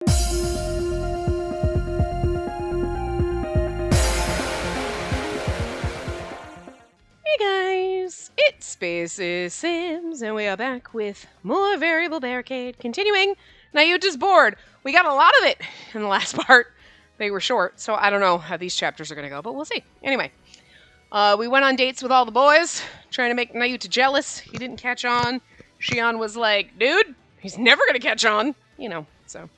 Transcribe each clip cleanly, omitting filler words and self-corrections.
Hey guys, it's Spacey Sims, and we are back with more variable barricade. Continuing Nayuta's board. We got a lot of it in the last part. They were short, so I don't know how these chapters are going to go, but we'll see. Anyway, we went on dates with all the boys, trying to make Nayuta jealous. He didn't catch on. Shion was like, dude, he's never going to catch on. So.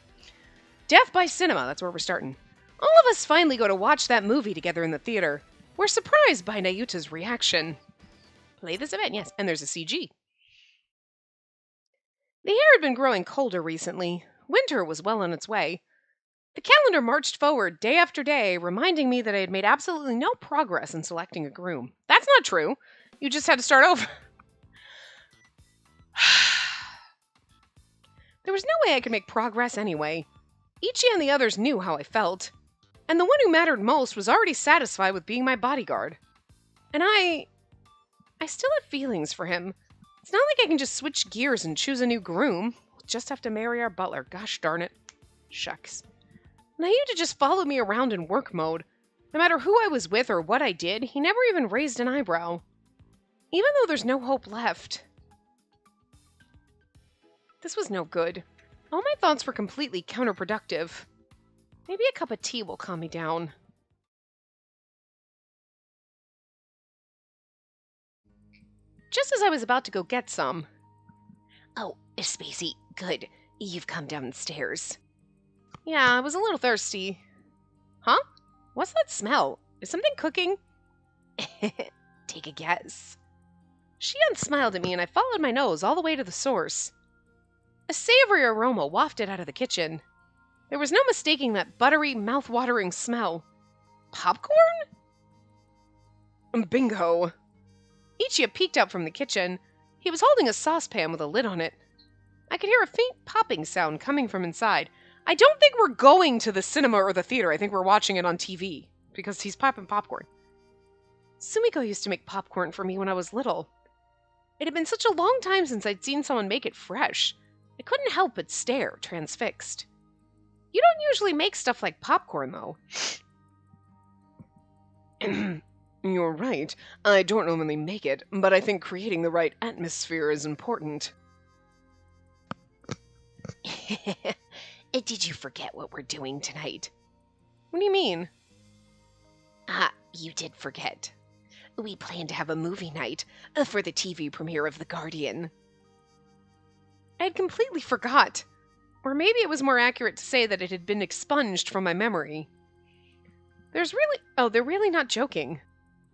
Death by cinema, that's where we're starting. All of us finally go to watch that movie together in the theater. We're surprised by Nayuta's reaction. Play this event, yes, and there's a CG. The air had been growing colder recently. Winter was well on its way. The calendar marched forward day after day, reminding me that I had made absolutely no progress in selecting a groom. That's not true. You just had to start over. There was no way I could make progress anyway. Ichi and the others knew how I felt. And the one who mattered most was already satisfied with being my bodyguard. And I still have feelings for him. It's not like I can just switch gears and choose a new groom. We'll just have to marry our butler. Gosh darn it. Shucks. Nayuta just followed me around in work mode. No matter who I was with or what I did, he never even raised an eyebrow. Even though there's no hope left. This was no good. All my thoughts were completely counterproductive. Maybe a cup of tea will calm me down. Just as I was about to go get some. Oh, Spacey, good. You've come downstairs. Yeah, I was a little thirsty. Huh? What's that smell? Is something cooking? Take a guess. Shion smiled at me and I followed my nose all the way to the source. A savory aroma wafted out of the kitchen. There was no mistaking that buttery, mouth-watering smell. Popcorn? Bingo. Ichiya peeked out from the kitchen. He was holding a saucepan with a lid on it. I could hear a faint popping sound coming from inside. I don't think we're going to the cinema or the theater. I think we're watching it on TV, because he's popping popcorn. Sumiko used to make popcorn for me when I was little. It had been such a long time since I'd seen someone make it fresh. I couldn't help but stare, transfixed. You don't usually make stuff like popcorn, though. You're right. I don't normally make it, but I think creating the right atmosphere is important. Did you forget what we're doing tonight? What do you mean? You did forget. We planned to have a movie night for the TV premiere of The Guardian. I had completely forgot. Or maybe it was more accurate to say that it had been expunged from my memory. They're really not joking.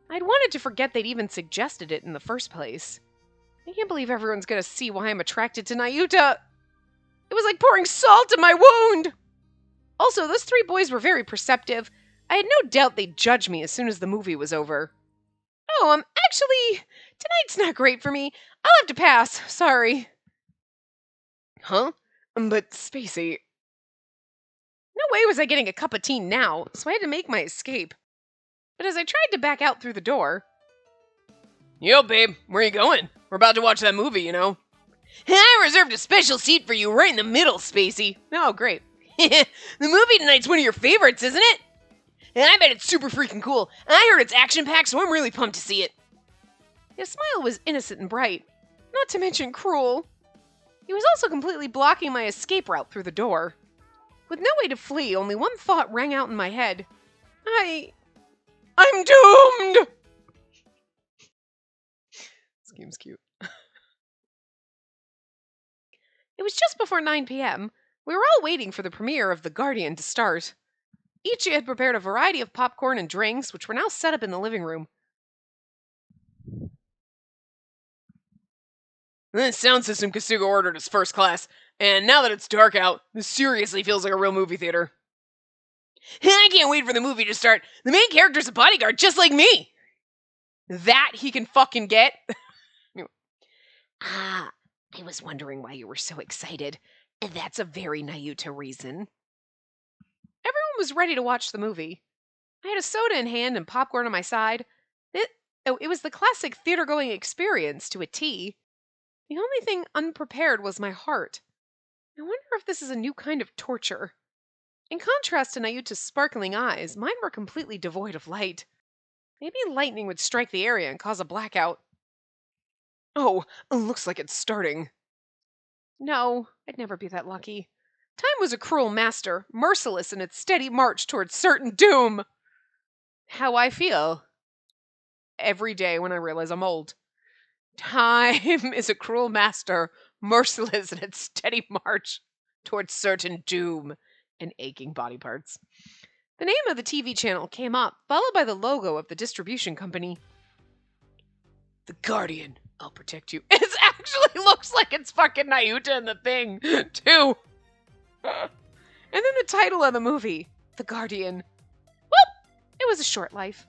I'd wanted to forget they'd even suggested it in the first place. I can't believe everyone's gonna see why I'm attracted to Nayuta. It was like pouring salt in my wound! Also, those three boys were very perceptive. I had no doubt they'd judge me as soon as the movie was over. Oh, actually, tonight's not great for me. I'll have to pass, sorry. Huh? But Spacey... No way was I getting a cup of tea now, so I had to make my escape. But as I tried to back out through the door... Yo, babe, where you going? We're about to watch that movie, you know. I reserved a special seat for you right in the middle, Spacey. Oh, great. The movie tonight's one of your favorites, isn't it? And I bet it's super freaking cool. I heard it's action-packed, so I'm really pumped to see it. His smile was innocent and bright, not to mention cruel. He was also completely blocking my escape route through the door. With no way to flee, only one thought rang out in my head. I'm doomed! This game's cute. It was just before 9 p.m. We were all waiting for the premiere of The Guardian to start. Ichi had prepared a variety of popcorn and drinks, which were now set up in the living room. The sound system Kasuga ordered is first class, and now that it's dark out, this seriously feels like a real movie theater. I can't wait for the movie to start. The main character's a bodyguard just like me. That he can fucking get. I was wondering why you were so excited. That's a very Nayuta reason. Everyone was ready to watch the movie. I had a soda in hand and popcorn on my side. It was the classic theater-going experience to a T. The only thing unprepared was my heart. I wonder if this is a new kind of torture. In contrast to Nayuta's sparkling eyes, mine were completely devoid of light. Maybe lightning would strike the area and cause a blackout. Oh, looks like it's starting. No, I'd never be that lucky. Time was a cruel master, merciless in its steady march towards certain doom. How I feel every day when I realize I'm old. Time is a cruel master, merciless in its steady march towards certain doom and aching body parts. The name of the TV channel came up, followed by the logo of the distribution company. The Guardian, I'll protect you. It actually looks like it's fucking Nayuta in the thing, too. And then the title of the movie, The Guardian. Well, it was a short life.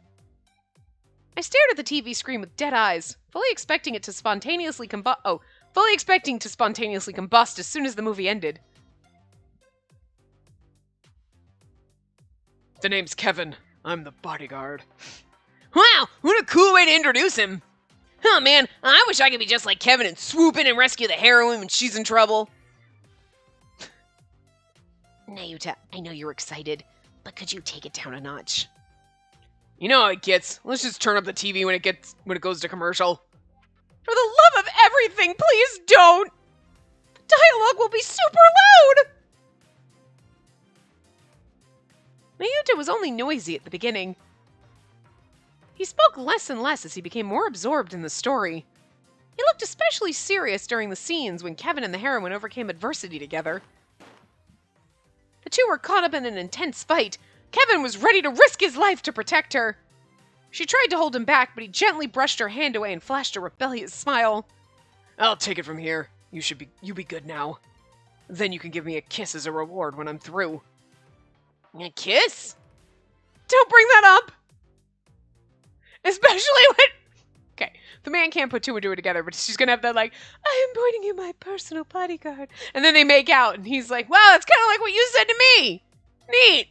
I stared at the TV screen with dead eyes, fully expecting to spontaneously combust as soon as the movie ended. The name's Kevin. I'm the bodyguard. Wow, what a cool way to introduce him. Oh man, I wish I could be just like Kevin and swoop in and rescue the heroine when she's in trouble. Nayuta, I know you're excited, but could you take it down a notch? You know how it gets. Let's just turn up the TV when it goes to commercial. For the love of everything, please don't! The dialogue will be super loud! Nayuta was only noisy at the beginning. He spoke less and less as he became more absorbed in the story. He looked especially serious during the scenes when Kevin and the heroine overcame adversity together. The two were caught up in an intense fight. Kevin was ready to risk his life to protect her. She tried to hold him back, but he gently brushed her hand away and flashed a rebellious smile. I'll take it from here. You be good now. Then you can give me a kiss as a reward when I'm through. A kiss? Don't bring that up! Especially when... Okay, the man can't put two and two together, but she's gonna have that like, I am appointing you my personal bodyguard. And then they make out, and he's like, wow, it's kind of like what you said to me. Neat.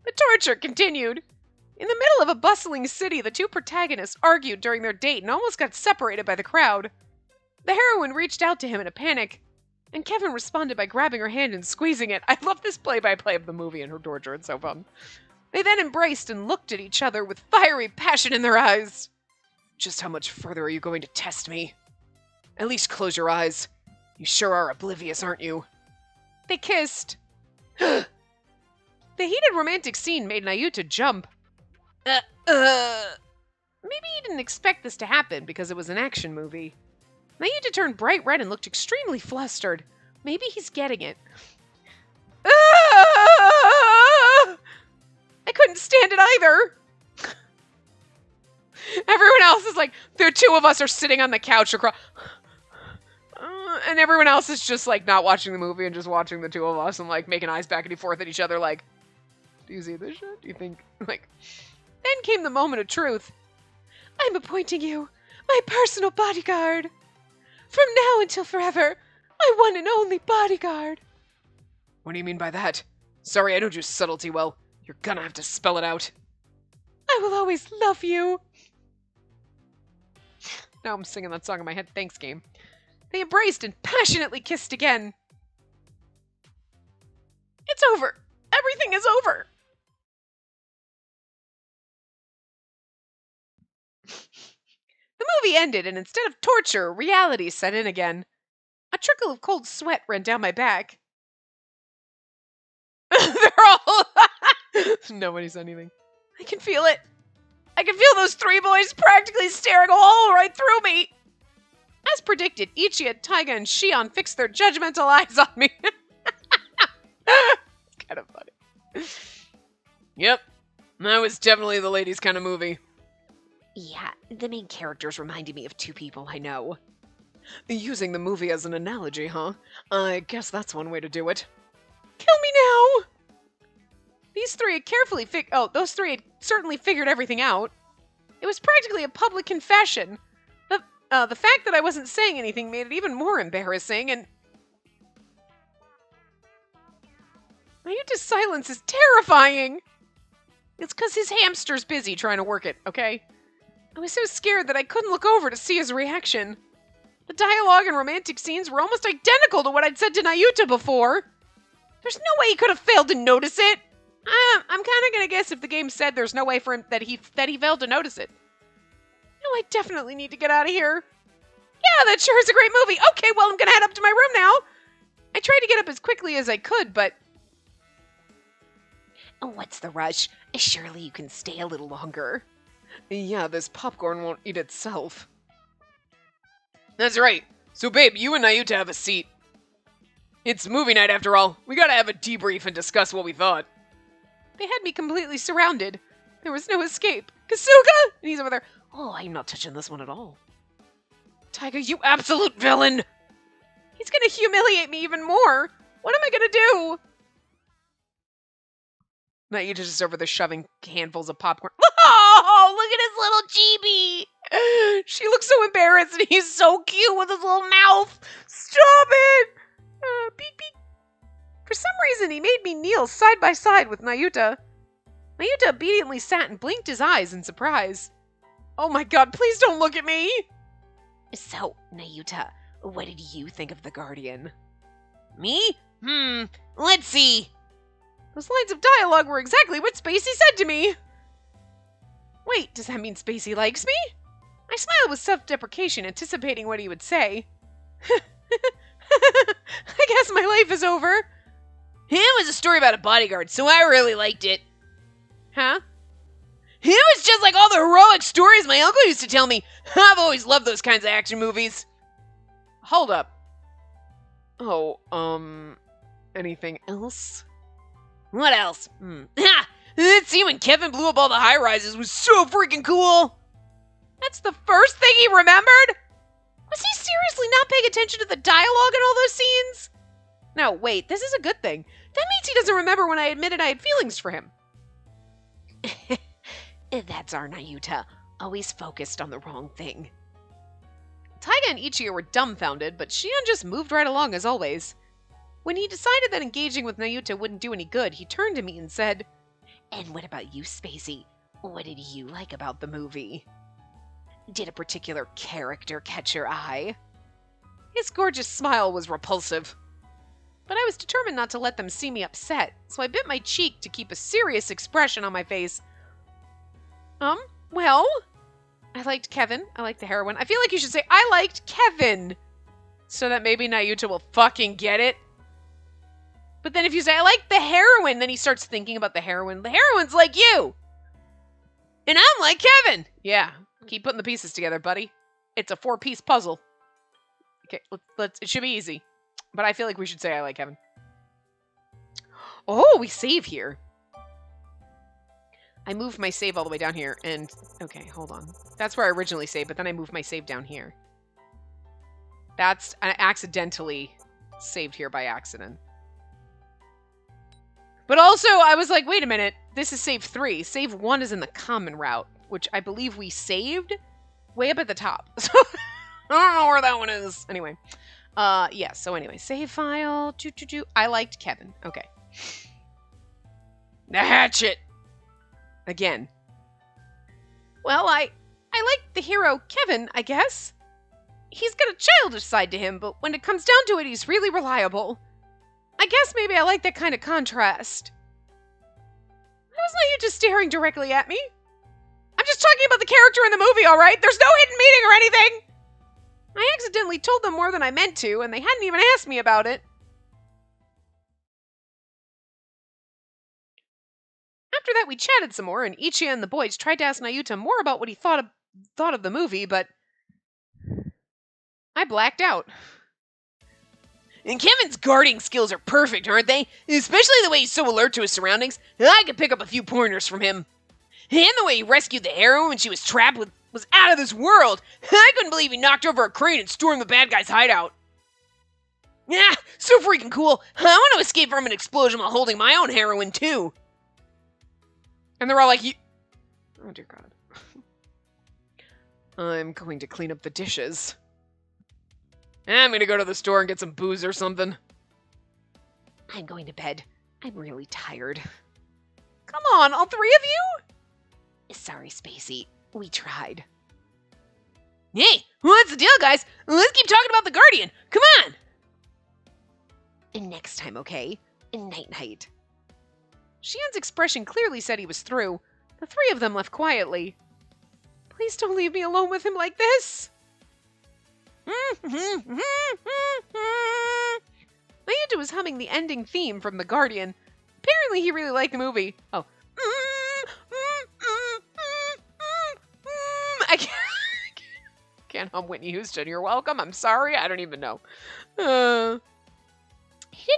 The torture continued. In the middle of a bustling city, the two protagonists argued during their date and almost got separated by the crowd. The heroine reached out to him in a panic, and Kevin responded by grabbing her hand and squeezing it. I love this play-by-play of the movie and her torture. It's so fun. They then embraced and looked at each other with fiery passion in their eyes. Just how much further are you going to test me? At least close your eyes. You sure are oblivious, aren't you? They kissed. The heated romantic scene made Nayuta jump. Maybe he didn't expect this to happen because it was an action movie. Nayuta turned bright red and looked extremely flustered. Maybe he's getting it. I couldn't stand it either. Everyone else is like, the two of us are sitting on the couch across. And everyone else is just like not watching the movie and just watching the two of us and like making eyes back and forth at each other like, do you see this shit? Do you think, like... Then came the moment of truth. I'm appointing you my personal bodyguard. From now until forever, my one and only bodyguard. What do you mean by that? Sorry, I don't do subtlety well. You're gonna have to spell it out. I will always love you. Now I'm singing that song in my head. Thanks, game. They embraced and passionately kissed again. It's over. Everything is over. The movie ended, and instead of torture, reality set in again. A trickle of cold sweat ran down my back. They're all... Nobody said anything. I can feel it. I can feel those three boys practically staring a hole right through me. As predicted, Ichia, Taiga, and Shion fixed their judgmental eyes on me. It's kind of funny. Yep, that was definitely the ladies' kind of movie. Yeah, the main characters reminded me of two people I know. Using the movie as an analogy, huh? I guess that's one way to do it. Kill me now! These three had carefully those three had certainly figured everything out. It was practically a public confession. The fact that I wasn't saying anything made it even more embarrassing, and... Nayuta's silence is terrifying! It's because his hamster's busy trying to work it, okay? I was so scared that I couldn't look over to see his reaction. The dialogue and romantic scenes were almost identical to what I'd said to Nayuta before. There's no way he could have failed to notice it. I'm kind of gonna guess if the game said there's no way for him that he failed to notice it. No, I definitely need to get out of here. Yeah, that sure is a great movie. Okay, well, I'm gonna head up to my room now. I tried to get up as quickly as I could, but... Oh, what's the rush? Surely you can stay a little longer. Yeah, this popcorn won't eat itself. That's right. So, babe, you and Nayuta have a seat. It's movie night after all. We gotta have a debrief and discuss what we thought. They had me completely surrounded. There was no escape. Kasuga! And he's over there. Oh, I'm not touching this one at all. Tiger, you absolute villain! He's gonna humiliate me even more. What am I gonna do? Nayuta's just over there shoving handfuls of popcorn. Oh, look at his little chibi! She looks so embarrassed and he's so cute with his little mouth. Stop it! Beep, beep. For some reason, he made me kneel side by side with Nayuta. Nayuta obediently sat and blinked his eyes in surprise. Oh my god, please don't look at me! So, Nayuta, what did you think of The Guardian? Me? Let's see. Those lines of dialogue were exactly what Spacey said to me. Wait, does that mean Spacey likes me? I smiled with self-deprecation, anticipating what he would say. I guess my life is over. It was a story about a bodyguard, so I really liked it. Huh? It was just like all the heroic stories my uncle used to tell me. I've always loved those kinds of action movies. Hold up. Oh, anything else? What else? That scene when Kevin blew up all the high-rises was so freaking cool. That's the first thing he remembered? Was he seriously not paying attention to the dialogue in all those scenes? No, wait, this is a good thing. That means he doesn't remember when I admitted I had feelings for him. That's our Nayuta, always focused on the wrong thing. Taiga and Ichigo were dumbfounded, but Shion just moved right along as always. When he decided that engaging with Nayuta wouldn't do any good, he turned to me and said, "And what about you, Spacey? What did you like about the movie? Did a particular character catch your eye?" His gorgeous smile was repulsive. But I was determined not to let them see me upset, so I bit my cheek to keep a serious expression on my face. Well, I liked Kevin. I liked the heroine. I feel like you should say, I liked Kevin, so that maybe Nayuta will fucking get it. But then if you say, I like the heroine, then he starts thinking about the heroine. The heroine's like you. And I'm like Kevin. Yeah, keep putting the pieces together, buddy. It's a 4-piece puzzle. Okay, let's. It should be easy. But I feel like we should say I like Kevin. Oh, we save here. I moved my save all the way down here, and... Okay, hold on. That's where I originally saved, but then I moved my save down here. I accidentally saved here by accident. But also, I was like, wait a minute. This is save 3. Save 1 is in the common route, which I believe we saved way up at the top. So, I don't know where that one is. Anyway. Yeah, so anyway. Save file. I liked Kevin. Okay. The hatchet! Again. Well, I like the hero Kevin, I guess. He's got a childish side to him, but when it comes down to it, he's really reliable. I guess maybe I like that kind of contrast. Why wasn't you just staring directly at me? I'm just talking about the character in the movie, alright? There's no hidden meaning or anything! I accidentally told them more than I meant to, and they hadn't even asked me about it. After that, we chatted some more, and Ichigo and the boys tried to ask Nayuta more about what he thought of the movie, but I blacked out. And Kevin's guarding skills are perfect, aren't they? Especially the way he's so alert to his surroundings. I could pick up a few pointers from him. And the way he rescued the heroine when she was trapped was out of this world. I couldn't believe he knocked over a crane and stormed the bad guy's hideout. Yeah, so freaking cool. I want to escape from an explosion while holding my own heroine, too. And they're all like, oh dear God. I'm going to clean up the dishes. I'm going to go to the store and get some booze or something. I'm going to bed. I'm really tired. Come on, all 3 of you? Sorry, Spacey. We tried. Hey, what's the deal, guys? Let's keep talking about the Guardian. Come on! And next time, okay? Night-night. Xian's expression clearly said he was through. The three of them left quietly. Please don't leave me alone with him like this. Nayuta was humming the ending theme from The Guardian. Apparently he really liked the movie. Oh. I can't hum Whitney Houston. You're welcome. I'm sorry. I don't even know. He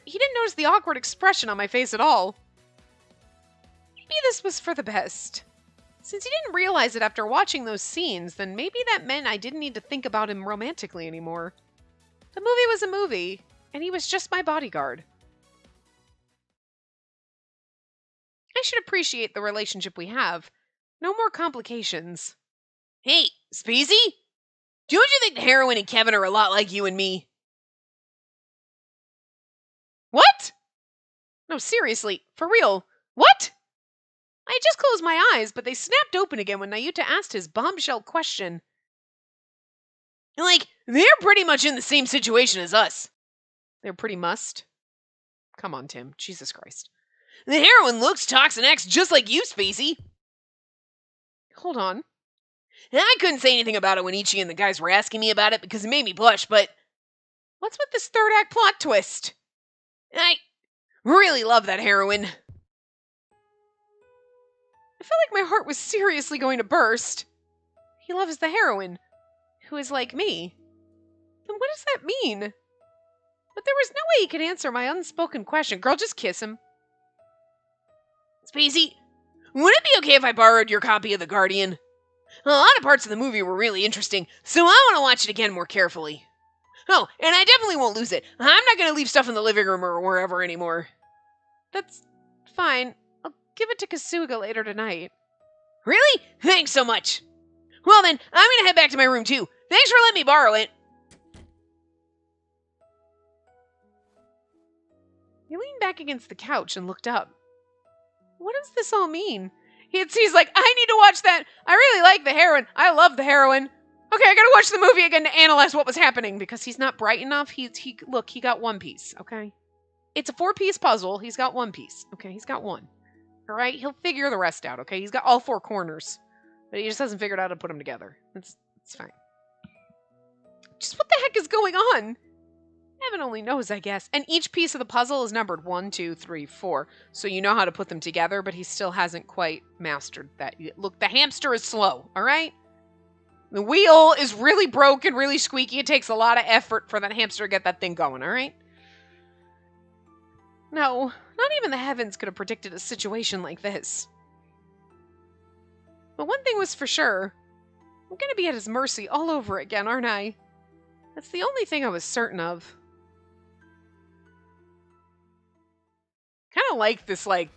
didn't notice the awkward expression on my face at all. Maybe this was for the best. Since he didn't realize it after watching those scenes, then maybe that meant I didn't need to think about him romantically anymore. The movie was a movie, and he was just my bodyguard. I should appreciate the relationship we have. No more complications. Hey, Spacey? Don't you think the heroine and Kevin are a lot like you and me? What? No, seriously, for real. What? I just closed my eyes, but they snapped open again when Nayuta asked his bombshell question. Like, they're pretty much in the same situation as us. They're pretty must? Come on, Tim. Jesus Christ. The heroine looks, talks, and acts just like you, Spacey. Hold on. I couldn't say anything about it when Ichi and the guys were asking me about it because it made me blush, but what's with this third act plot twist? I really love that heroine. I felt like my heart was seriously going to burst. He loves the heroine, who is like me. Then what does that mean? But there was no way he could answer my unspoken question. Girl, just kiss him. Spacey, would it be okay if I borrowed your copy of The Guardian? A lot of parts of the movie were really interesting, so I want to watch it again more carefully. Oh, and I definitely won't lose it. I'm not going to leave stuff in the living room or wherever anymore. That's fine. I'll give it to Kasuga later tonight. Really? Thanks so much. Well then, I'm going to head back to my room too. Thanks for letting me borrow it. He leaned back against the couch and looked up. What does this all mean? He's like, I need to watch that. I really like the heroine. I love the heroine. Okay, I gotta watch the movie again to analyze what was happening because he's not bright enough. Look, he got one piece, okay? It's a 4-piece puzzle. He's got one piece, okay? He's got one. All right? He'll figure the rest out, okay? He's got all 4 corners, but he just hasn't figured out how to put them together. It's fine. Just what the heck is going on? Heaven only knows, I guess. And each piece of the puzzle is numbered 1, 2, 3, 4. So you know how to put them together, but he still hasn't quite mastered that. Look, the hamster is slow, all right? The wheel is really broken, really squeaky. It takes a lot of effort for that hamster to get that thing going, all right? No, not even the heavens could have predicted a situation like this. But one thing was for sure. I'm going to be at his mercy all over again, aren't I? That's the only thing I was certain of. Kind of like this, like,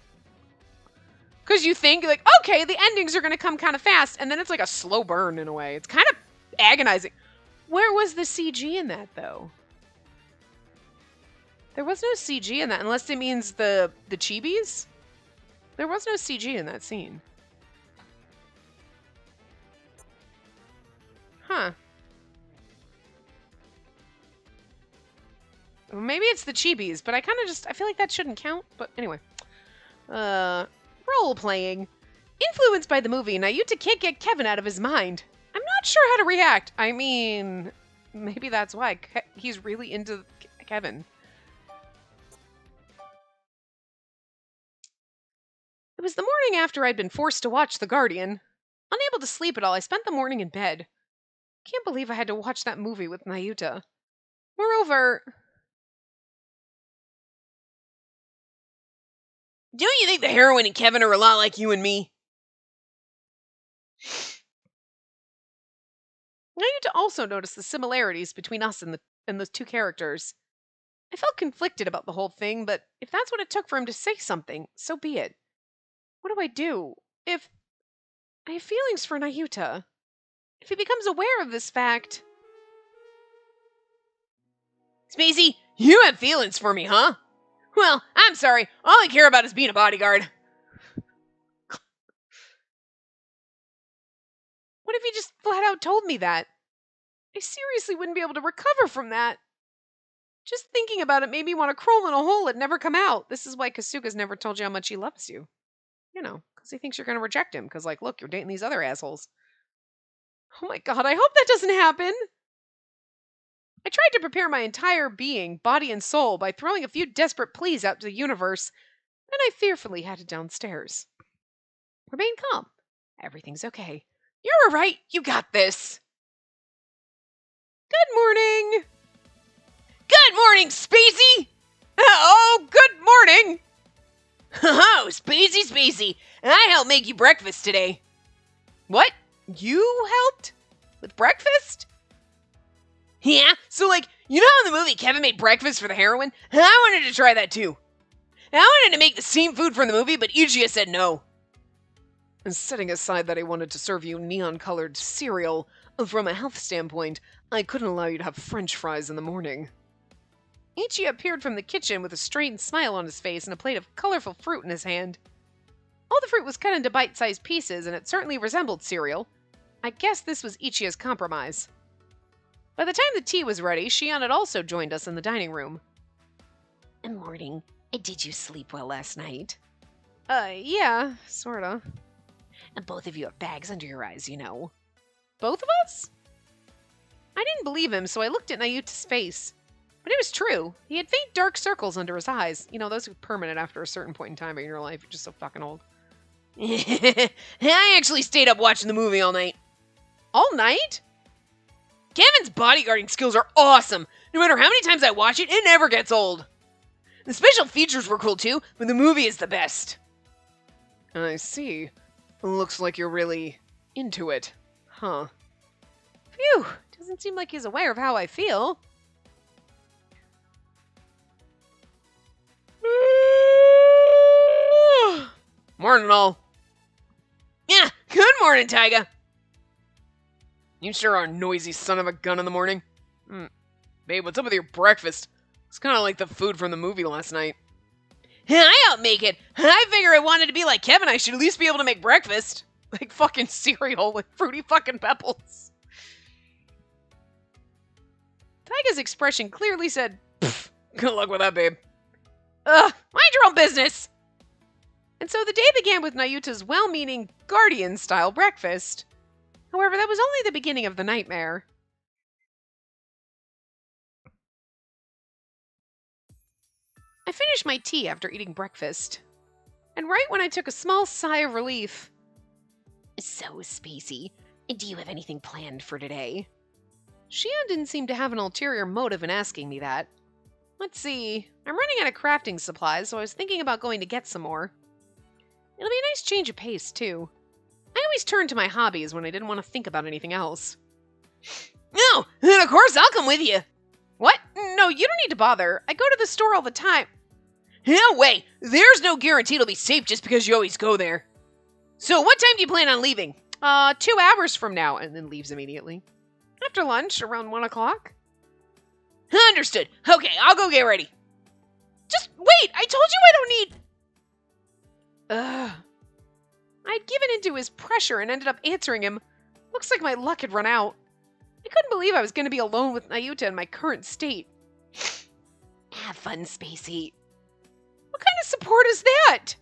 because you think, like, okay, the endings are going to come kind of fast, and then it's like a slow burn in a way. It's kind of agonizing. Where was the CG in that, though? There was no CG in that, unless it means the chibis? There was no CG in that scene. Huh. Well, maybe it's the chibis, but I feel like that shouldn't count, but anyway. Role-playing. Influenced by the movie, Nayuta can't get Kevin out of his mind. I'm not sure how to react. I mean, maybe that's why. He's really into Kevin. It was the morning after I'd been forced to watch The Guardian. Unable to sleep at all, I spent the morning in bed. Can't believe I had to watch that movie with Nayuta. Moreover... Don't you think the heroine and Kevin are a lot like you and me? Nayuta also noticed the similarities between us and those two characters. I felt conflicted about the whole thing, but if that's what it took for him to say something, so be it. What do I do? If I have feelings for Nayuta, if he becomes aware of this fact... Spacey, you have feelings for me, huh? Well, I'm sorry. All I care about is being a bodyguard. What if he just flat out told me that? I seriously wouldn't be able to recover from that. Just thinking about it made me want to crawl in a hole and never come out. This is why Kasuga's never told you how much he loves you. You know, because he thinks you're going to reject him. Because, like, look, you're dating these other assholes. Oh my god, I hope that doesn't happen. I tried to prepare my entire being, body and soul, by throwing a few desperate pleas out to the universe, and I fearfully headed downstairs. Remain calm. Everything's okay. You're alright. You got this. Good morning. Good morning, Spacey! Oh, good morning! Oh, Spacey, I helped make you breakfast today. What? You helped? With breakfast? Yeah, so you know how in the movie Kevin made breakfast for the heroine? I wanted to try that too. I wanted to make the same food from the movie, but Ichiya said no. And setting aside that I wanted to serve you neon-colored cereal, from a health standpoint, I couldn't allow you to have French fries in the morning. Ichiya appeared from the kitchen with a strained smile on his face and a plate of colorful fruit in his hand. All the fruit was cut into bite-sized pieces, and it certainly resembled cereal. I guess this was Ichiya's compromise. By the time the tea was ready, Shion had also joined us in the dining room. Good morning. Did you sleep well last night? Yeah, sorta. And both of you have bags under your eyes, you know. Both of us? I didn't believe him, so I looked at Nayuta's face. But it was true. He had faint dark circles under his eyes. You know, those are permanent after a certain point in time in your life. You're just so fucking old. I actually stayed up watching the movie all night. All night? Kevin's bodyguarding skills are awesome. No matter how many times I watch it, it never gets old. The special features were cool too, but the movie is the best. I see. Looks like you're really into it. Huh. Phew. Doesn't seem like he's aware of how I feel. Morning, all. Yeah, good morning, Taiga. You sure are a noisy son of a gun in the morning. Babe, what's up with your breakfast? It's kind of like the food from the movie last night. I helped make it. I figure I wanted to be like Kevin. I should at least be able to make breakfast. Like fucking cereal with fruity fucking pebbles. Taiga's expression clearly said, good luck with that, babe. Ugh, mind your own business. And so the day began with Nayuta's well-meaning guardian-style breakfast. However, that was only the beginning of the nightmare. I finished my tea after eating breakfast. And right when I took a small sigh of relief. So, Spacey, do you have anything planned for today? Shion didn't seem to have an ulterior motive in asking me that. Let's see, I'm running out of crafting supplies, so I was thinking about going to get some more. It'll be a nice change of pace, too. I always turned to my hobbies when I didn't want to think about anything else. No, and of course I'll come with you. What? No, you don't need to bother. I go to the store all the time. No way! There's no guarantee it'll be safe just because you always go there. So what time do you plan on leaving? 2 hours from now, and then leaves immediately. After lunch, around 1 o'clock. Understood. Okay, I'll go get ready. Just wait! I told you I don't need... I'd given into his pressure and ended up answering him. Looks like my luck had run out. I couldn't believe I was going to be alone with Nayuta in my current state. Have fun, Spacey. What kind of support is that?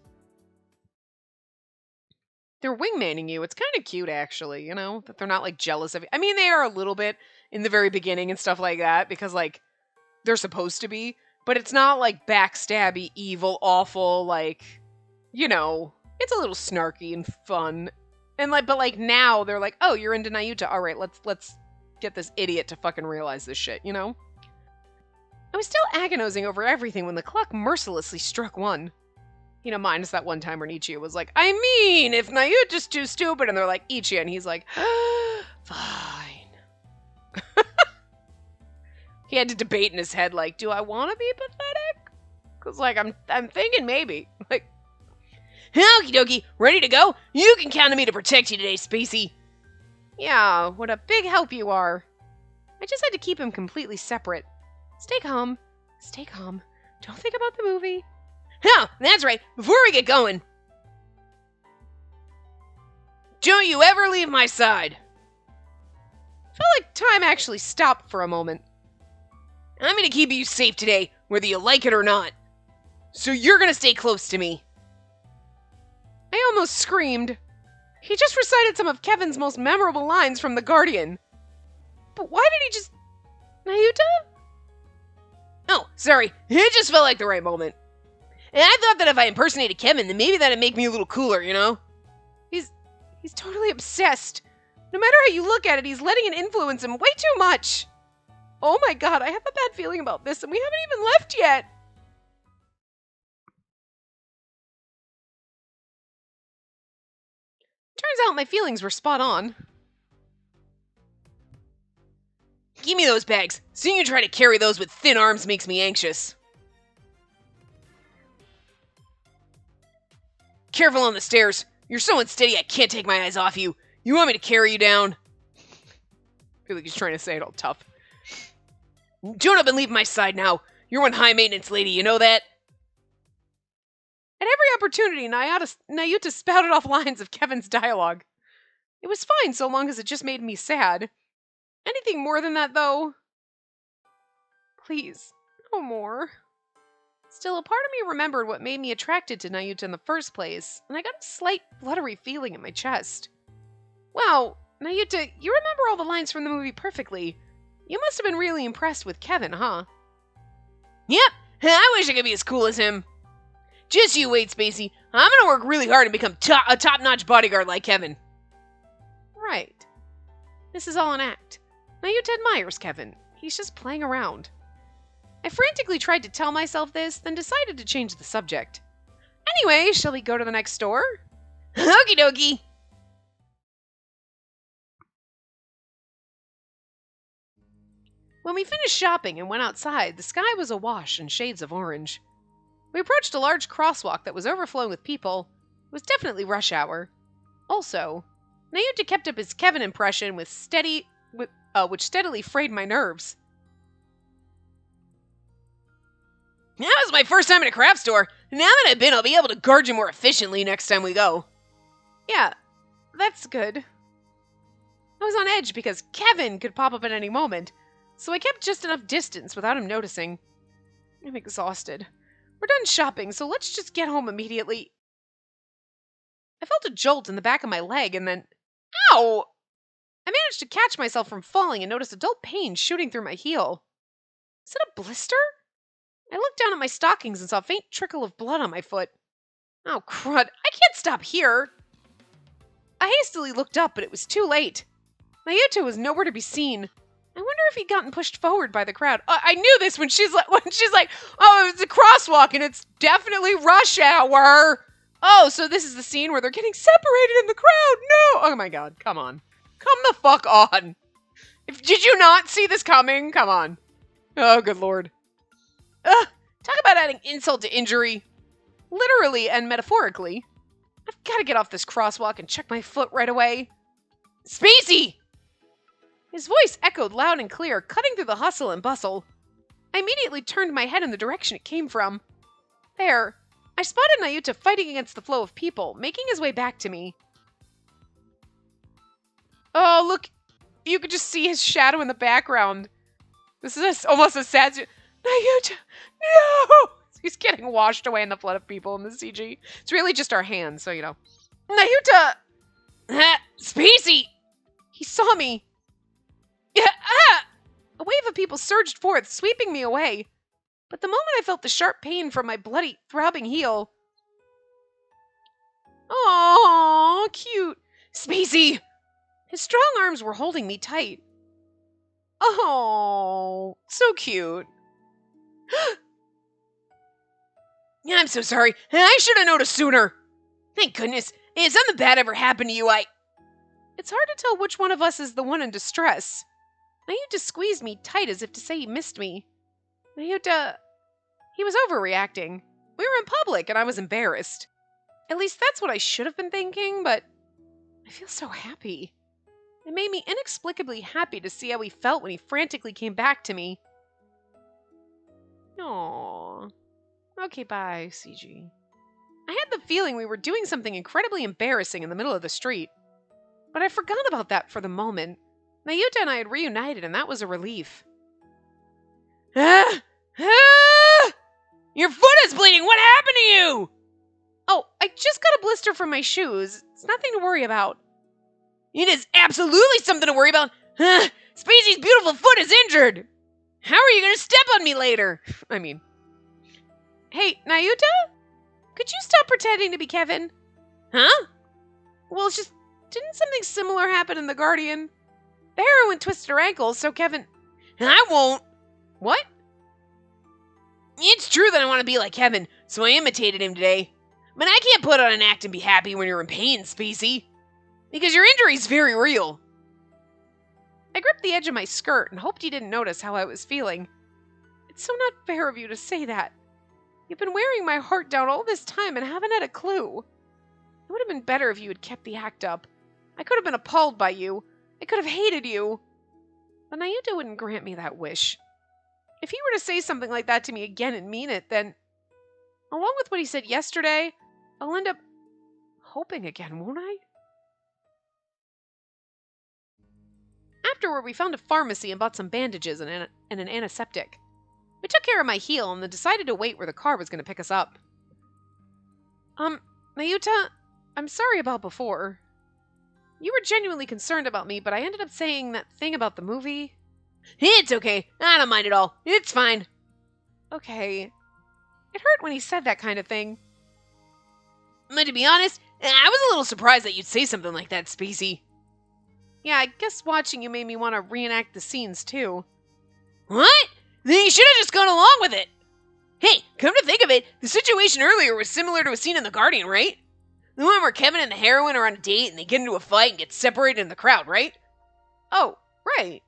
They're wingmanning you. It's kind of cute, actually, you know? That they're not, like, jealous of you. I mean, they are a little bit in the very beginning and stuff like that, because, like, they're supposed to be. But it's not, like, backstabby, evil, awful, like, you know... It's a little snarky and fun. And, like, but, like, now they're like, oh, you're into Nayuta. All right, let's get this idiot to fucking realize this shit, you know? I was still agonizing over everything when the clock mercilessly struck 1. You know, minus that one time when Ichiya was like, I mean, if Nayuta's too stupid, and they're like, Ichiya, and he's like, fine. He had to debate in his head, like, do I want to be pathetic? Because, like, I'm thinking maybe. Like, okie dokie, ready to go? You can count on me to protect you today, Spacey. Yeah, what a big help you are. I just had to keep him completely separate. Stay calm. Stay calm. Don't think about the movie. Oh, that's right. Before we get going. Don't you ever leave my side. Felt like time actually stopped for a moment. I'm gonna keep you safe today, whether you like it or not. So you're gonna stay close to me. I almost screamed. He just recited some of Kevin's most memorable lines from The Guardian. But why did he just... Nayuta? Oh, sorry. It just felt like the right moment. And I thought that if I impersonated Kevin, then maybe that'd make me a little cooler, you know? He's totally obsessed. No matter how you look at it, he's letting it influence him way too much. Oh my god, I have a bad feeling about this, and we haven't even left yet. Turns out my feelings were spot on. Give me those bags. Seeing you try to carry those with thin arms makes me anxious. Careful on the stairs. You're so unsteady I can't take my eyes off you. You want me to carry you down? I feel like he's trying to say it all tough. Join up and leave my side now. You're one high-maintenance lady, you know that? At every opportunity, Nayuta spouted off lines of Kevin's dialogue. It was fine so long as it just made me sad. Anything more than that, though? Please, no more. Still, a part of me remembered what made me attracted to Nayuta in the first place, and I got a slight fluttery feeling in my chest. Wow, Nayuta, you remember all the lines from the movie perfectly. You must have been really impressed with Kevin, huh? Yep, I wish I could be as cool as him. Just you wait, Spacey. I'm gonna work really hard and become a top-notch bodyguard like Kevin. Right. This is all an act. Nayuta admires Kevin. He's just playing around. I frantically tried to tell myself this, then decided to change the subject. Anyway, shall we go to the next store? Okie dokie. When we finished shopping and went outside, the sky was awash in shades of orange. We approached a large crosswalk that was overflowing with people. It was definitely rush hour. Also, Nayuta kept up his Kevin impression which steadily frayed my nerves. That was my first time in a craft store. Now that I've been, I'll be able to guard you more efficiently next time we go. Yeah, that's good. I was on edge because Kevin could pop up at any moment, so I kept just enough distance without him noticing. I'm exhausted. We're done shopping, so let's just get home immediately. I felt a jolt in the back of my leg and then... Ow! I managed to catch myself from falling and noticed a dull pain shooting through my heel. Is it a blister? I looked down at my stockings and saw a faint trickle of blood on my foot. Oh, crud. I can't stop here. I hastily looked up, but it was too late. Nayuta was nowhere to be seen. I wonder if he'd gotten pushed forward by the crowd. I knew this when she's like, oh, it's a crosswalk and it's definitely rush hour. Oh, so this is the scene where they're getting separated in the crowd. No. Oh my god, come on. Come the fuck on. Did you not see this coming? Come on. Oh, good lord. Talk about adding insult to injury. Literally and metaphorically. I've got to get off this crosswalk and check my foot right away. Spacey! His voice echoed loud and clear, cutting through the hustle and bustle. I immediately turned my head in the direction it came from. There, I spotted Nayuta fighting against the flow of people, making his way back to me. Oh, look, you could just see his shadow in the background. This is almost a sad... Nayuta, no! He's getting washed away in the flood of people in the CG. It's really just our hands, so you know. Nayuta! Spacey! He saw me. A wave of people surged forth, sweeping me away. But the moment I felt the sharp pain from my bloody, throbbing heel... Oh, cute. Spacey! His strong arms were holding me tight. Oh, so cute. I'm so sorry. I should have noticed sooner. Thank goodness. If something bad ever happened to you, It's hard to tell which one of us is the one in distress. Nayuta squeezed me tight as if to say he missed me. Nayuta... He was overreacting. We were in public and I was embarrassed. At least that's what I should have been thinking, but... I feel so happy. It made me inexplicably happy to see how he felt when he frantically came back to me. Aww. Okay, bye, CG. I had the feeling we were doing something incredibly embarrassing in the middle of the street. But I forgot about that for the moment. Nayuta and I had reunited, and that was a relief. Ah! Ah! Your foot is bleeding! What happened to you? Oh, I just got a blister from my shoes. It's nothing to worry about. It is absolutely something to worry about. Spacey's beautiful foot is injured. How are you going to step on me later? Hey, Nayuta? Could you stop pretending to be Kevin? Huh? Well, it's just, didn't something similar happen in The Guardian? The heroine twisted her ankle, so Kevin... I won't. What? It's true that I want to be like Kevin, so I imitated him today. But I can't put on an act and be happy when you're in pain, Spacey. Because your injury's very real. I gripped the edge of my skirt and hoped you didn't notice how I was feeling. It's so not fair of you to say that. You've been wearing my heart down all this time and haven't had a clue. It would have been better if you had kept the act up. I could have been appalled by you. I could have hated you. But Nayuta wouldn't grant me that wish. If he were to say something like that to me again and mean it, then, along with what he said yesterday, I'll end up hoping again, won't I? Afterward, we found a pharmacy and bought some bandages and an antiseptic. We took care of my heel and then decided to wait where the car was going to pick us up. Nayuta, I'm sorry about before. You were genuinely concerned about me, but I ended up saying that thing about the movie. It's okay. I don't mind at all. It's fine. Okay. It hurt when he said that kind of thing. But to be honest, I was a little surprised that you'd say something like that, Spacey. Yeah, I guess watching you made me want to reenact the scenes, too. What? Then you should have just gone along with it. Hey, come to think of it, the situation earlier was similar to a scene in The Guardian, right? The one where Kevin and the heroine are on a date and they get into a fight and get separated in the crowd, right? Oh, right.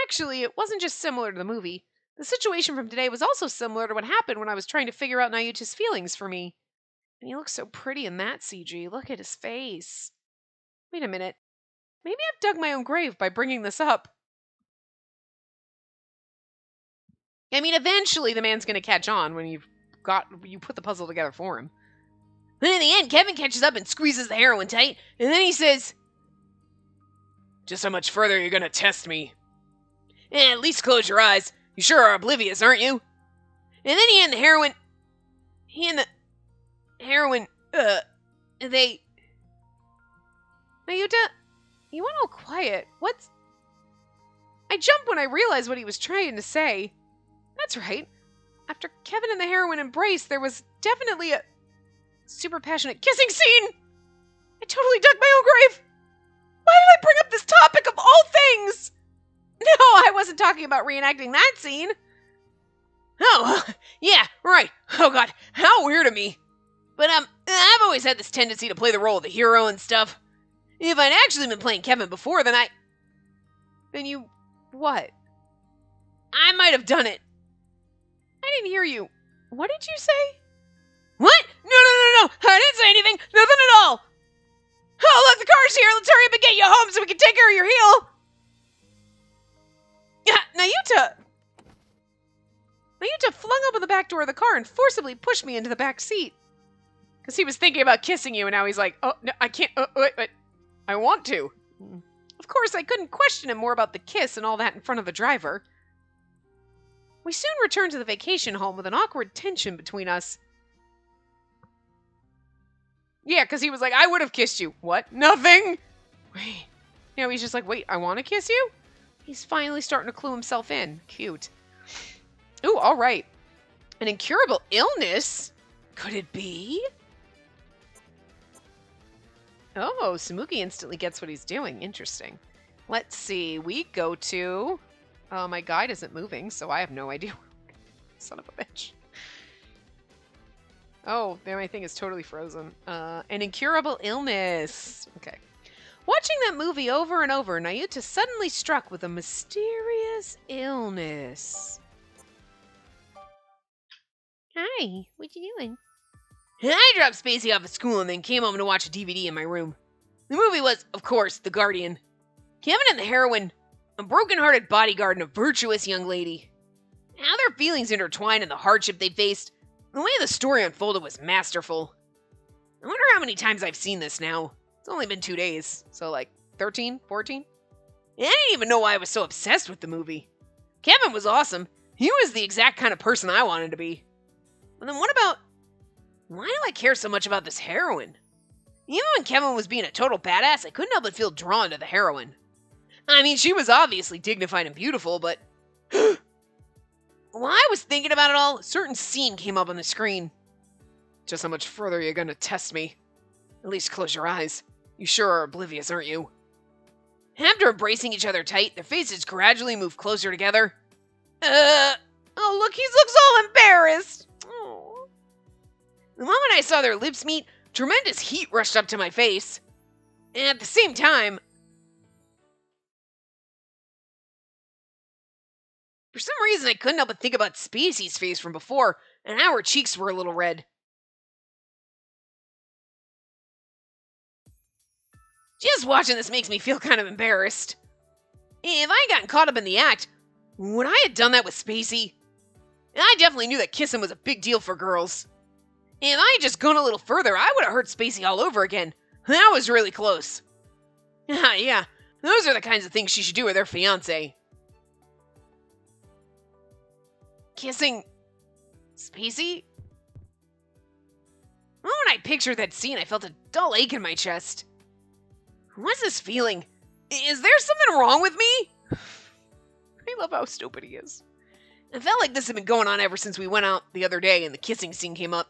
Actually, it wasn't just similar to the movie. The situation from today was also similar to what happened when I was trying to figure out Nayuta's feelings for me. And he looks so pretty in that CG. Look at his face. Wait a minute. Maybe I've dug my own grave by bringing this up. Eventually the man's going to catch on when you put the puzzle together for him. Then in the end, Kevin catches up and squeezes the heroine tight, and then he says, "Just how much further are you going to test me?" At least close your eyes. You sure are oblivious, aren't you? And then he and the heroine, they... Nayuta, you went all quiet. What's... I jumped when I realized what he was trying to say. That's right. After Kevin and the heroine embraced, there was definitely a super passionate kissing scene. I totally dug my own grave. Why did I bring up this topic of all things? No, I wasn't talking about reenacting that scene. Oh, yeah, right. Oh god, how weird of me. But I've always had this tendency to play the role of the hero and stuff. If I'd actually been playing Kevin before, then you... what? I might have done it. I didn't hear you. What did you say? What? No. I didn't say anything. Nothing at all. Oh, look, the car's here. Let's hurry up and get you home so we can take care of your heel. Nayuta flung open the back door of the car and forcibly pushed me into the back seat. Because he was thinking about kissing you, and now he's like, oh, no, I can't, wait, I want to. Of course, I couldn't question him more about the kiss and all that in front of the driver. We soon returned to the vacation home with an awkward tension between us. Yeah, because he was like, I would have kissed you. What? Nothing? Wait. He's just like, wait, I want to kiss you? He's finally starting to clue himself in. Cute. Ooh, all right. An incurable illness? Could it be? Oh, Samuki instantly gets what he's doing. Interesting. Let's see. We go to... my guide isn't moving, so I have no idea. Son of a bitch. Oh, my thing is totally frozen. An incurable illness. Okay. Watching that movie over and over, Nayuta suddenly struck with a mysterious illness. Hi, what you doing? I dropped Spacey off at school and then came home to watch a DVD in my room. The movie was, of course, The Guardian. Kevin and the heroine, a broken-hearted bodyguard and a virtuous young lady. How their feelings intertwined in the hardship they faced, the way the story unfolded was masterful. I wonder how many times I've seen this now. It's only been 2 days, so like 13, 14? And I didn't even know why I was so obsessed with the movie. Kevin was awesome. He was the exact kind of person I wanted to be. But then what about... Why do I care so much about this heroine? Even when Kevin was being a total badass, I couldn't help but feel drawn to the heroine. I mean, she was obviously dignified and beautiful, but... While I was thinking about it all, a certain scene came up on the screen. Just how much further you're gonna test me. At least close your eyes. You sure are oblivious, aren't you? After embracing each other tight, their faces gradually moved closer together. Oh look, he looks all embarrassed. Oh. The moment I saw their lips meet, tremendous heat rushed up to my face. And at the same time, for some reason I couldn't help but think about Spacey's face from before, and how her cheeks were a little red. Just watching this makes me feel kind of embarrassed. If I had gotten caught up in the act, would I have done that with Spacey? I definitely knew that kissing was a big deal for girls. If I had just gone a little further, I would have hurt Spacey all over again. That was really close. Yeah, those are the kinds of things she should do with her fiancé. Kissing Spacey? When I pictured that scene, I felt a dull ache in my chest. What's this feeling? Is there something wrong with me? I love how stupid he is. I felt like this had been going on ever since we went out the other day and the kissing scene came up.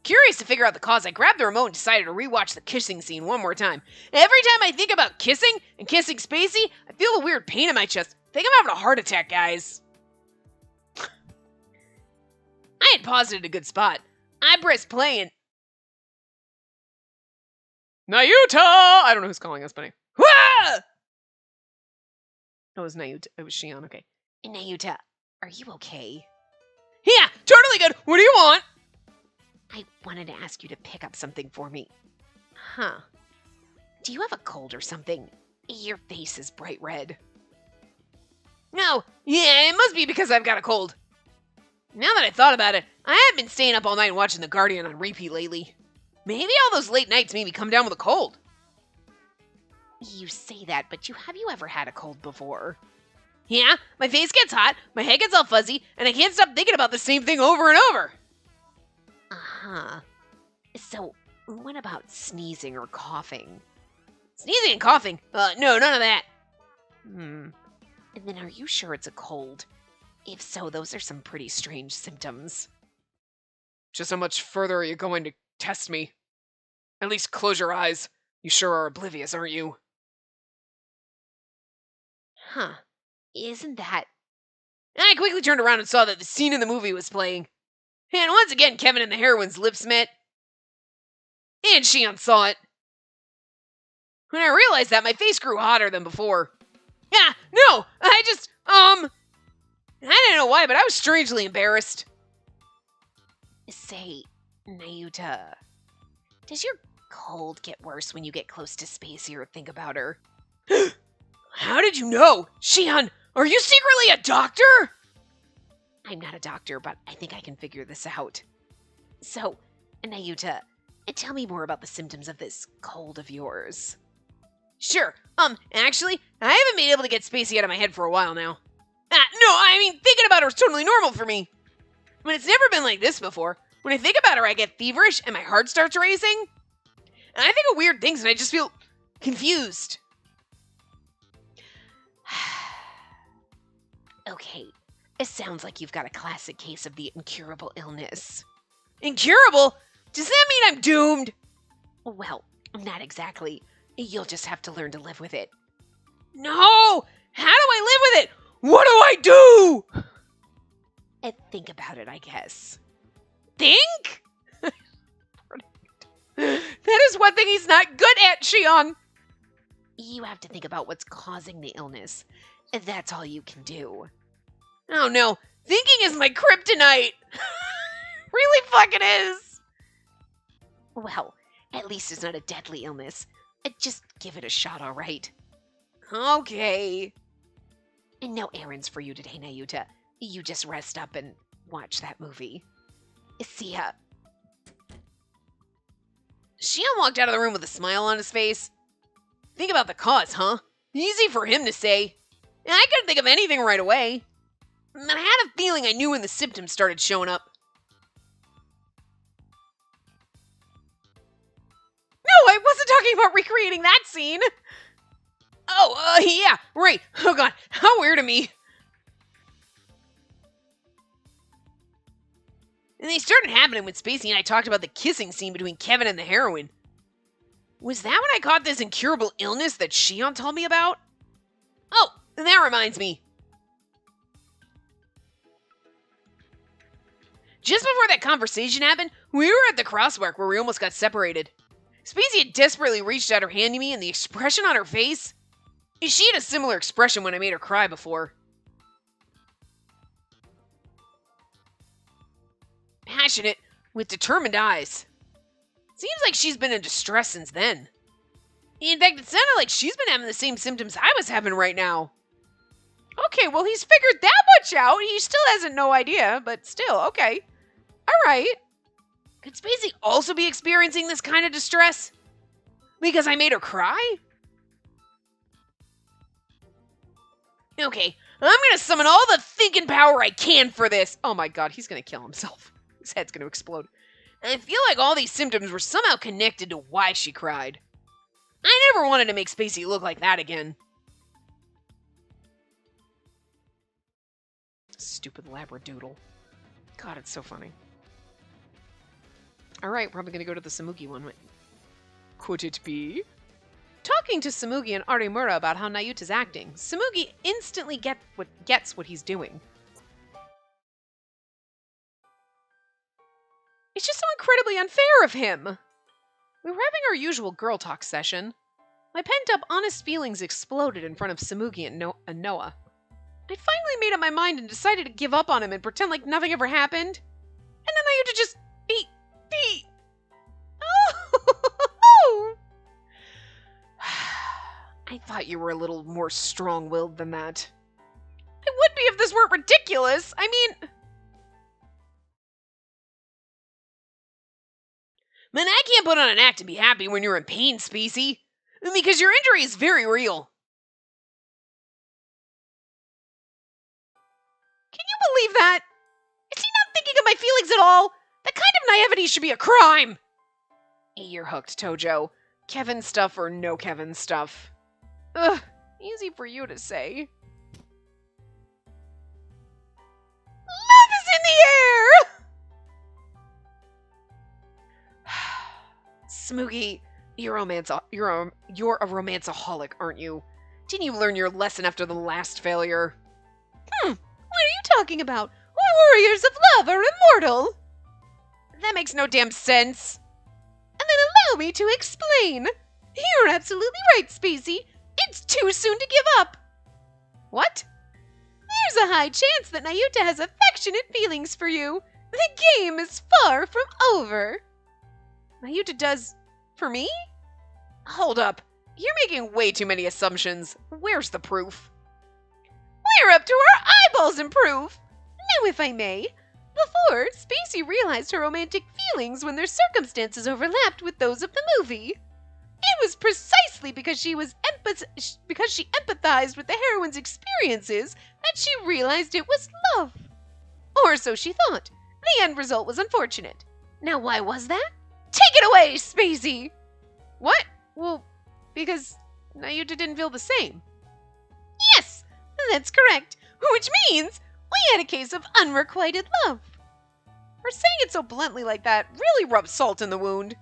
Curious to figure out the cause, I grabbed the remote and decided to rewatch the kissing scene one more time. Every time I think about kissing and kissing Spacey, I feel a weird pain in my chest. I think I'm having a heart attack, guys. I had paused at a good spot. I pressed play and... Nayuta! I don't know who's calling us, but Wah! Oh, it was Nayuta. It was Shion, okay. Nayuta, are you okay? Yeah, totally good. What do you want? I wanted to ask you to pick up something for me. Huh. Do you have a cold or something? Your face is bright red. No, yeah, it must be because I've got a cold. Now that I thought about it, I have been staying up all night watching The Guardian on repeat lately. Maybe all those late nights made me come down with a cold. You say that, but have you ever had a cold before? Yeah, my face gets hot, my head gets all fuzzy, and I can't stop thinking about the same thing over and over. Uh-huh. So, what about sneezing or coughing? Sneezing and coughing? No, none of that. And then are you sure it's a cold? If so, those are some pretty strange symptoms. Just how much further are you going to test me? At least close your eyes. You sure are oblivious, aren't you? Huh. Isn't that... I quickly turned around and saw that the scene in the movie was playing. And once again, Kevin and the heroine's lips met. And Shion saw it. When I realized that, my face grew hotter than before. Yeah, no, I didn't know why, but I was strangely embarrassed. Say, Nayuta, does your cold get worse when you get close to Spacey or think about her? How did you know? Shion, are you secretly a doctor? I'm not a doctor, but I think I can figure this out. So, Nayuta, tell me more about the symptoms of this cold of yours. Sure. Actually, I haven't been able to get Spacey out of my head for a while now. No, I mean, thinking about her is totally normal for me. I mean, it's never been like this before. When I think about her, I get feverish and my heart starts racing. And I think of weird things and I just feel confused. Okay, it sounds like you've got a classic case of the incurable illness. Incurable? Does that mean I'm doomed? Well, not exactly. You'll just have to learn to live with it. No! How do I live with it? What do I do? Think about it, I guess. Think? That is one thing he's not good at, Shion. You have to think about what's causing the illness. That's all you can do. Oh no, thinking is my kryptonite. Really fucking is. Well, at least it's not a deadly illness. Just give it a shot, all right? Okay. And no errands for you today, Nayuta. You just rest up and watch that movie. See ya. Shion walked out of the room with a smile on his face. Think about the cause, huh? Easy for him to say. I couldn't think of anything right away. But I had a feeling I knew when the symptoms started showing up. No, I wasn't talking about recreating that scene. Oh, yeah, right. Oh god, how weird of me. And they started happening when Spacey and I talked about the kissing scene between Kevin and the heroine. Was that when I caught this incurable illness that Shion told me about? Oh, that reminds me. Just before that conversation happened, we were at the crosswalk where we almost got separated. Spacey had desperately reached out her hand to me, and the expression on her face... She had a similar expression when I made her cry before. Passionate, with determined eyes. Seems like she's been in distress since then. In fact, it sounded like she's been having the same symptoms I was having right now. Okay, well, he's figured that much out. He still hasn't no idea, but still, okay. Alright. Could Spacey also be experiencing this kind of distress? Because I made her cry? Okay, I'm gonna summon all the thinking power I can for this. Oh my god, he's gonna kill himself. His head's gonna explode. I feel like all these symptoms were somehow connected to why she cried. I never wanted to make Spacey look like that again. Stupid labradoodle. God, it's so funny. Alright, probably gonna go to the Samugi one. Could it be? Talking to Samugi and Arimura about how Nayuta's acting, Samugi instantly gets what he's doing. It's just so incredibly unfair of him. We were having our usual girl talk session. My pent-up honest feelings exploded in front of Samugi and Noah. I finally made up my mind and decided to give up on him and pretend like nothing ever happened. And then Nayuta just... Oh! I thought you were a little more strong-willed than that. I would be if this weren't ridiculous. I mean... Man, I can't put on an act to be happy when you're in pain, Spacey. Because your injury is very real. Can you believe that? Is he not thinking of my feelings at all? That kind of naivety should be a crime. You're hooked, Tojo. Kevin stuff or no Kevin stuff. Ugh, easy for you to say. Love is in the air! Smoogie, you're a romanceaholic, aren't you? Didn't you learn your lesson after the last failure? What are you talking about? Warriors of love are immortal! That makes no damn sense. And then allow me to explain. You're absolutely right, Spacey. It's too soon to give up. What? There's a high chance that Nayuta has affectionate feelings for you. The game is far from over. Nayuta does... for me? Hold up. You're making way too many assumptions. Where's the proof? We're up to our eyeballs in proof. Now, if I may... Before, Spacey realized her romantic feelings when their circumstances overlapped with those of the movie. It was precisely because she empathized with the heroine's experiences that she realized it was love. Or so she thought. The end result was unfortunate. Now, why was that? Take it away, Spacey! What? Well, because Nayuta didn't feel the same. Yes, that's correct. Which means we had a case of unrequited love. Her saying it so bluntly like that really rubs salt in the wound.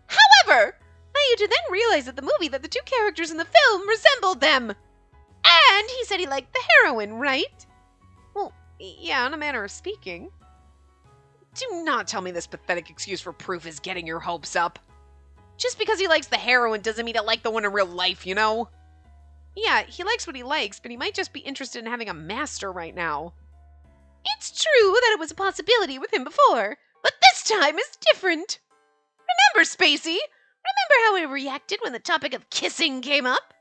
However, Nayuta then realized at the movie that the two characters in the film resembled them. And he said he liked the heroine, right? Well, yeah, in a manner of speaking. Do not tell me this pathetic excuse for proof is getting your hopes up. Just because he likes the heroine doesn't mean he'll like the one in real life, you know? Yeah, he likes what he likes, but he might just be interested in having a master right now. It's true that it was a possibility with him before, but this time is different. Remember, Spacey? Remember how he reacted when the topic of kissing came up?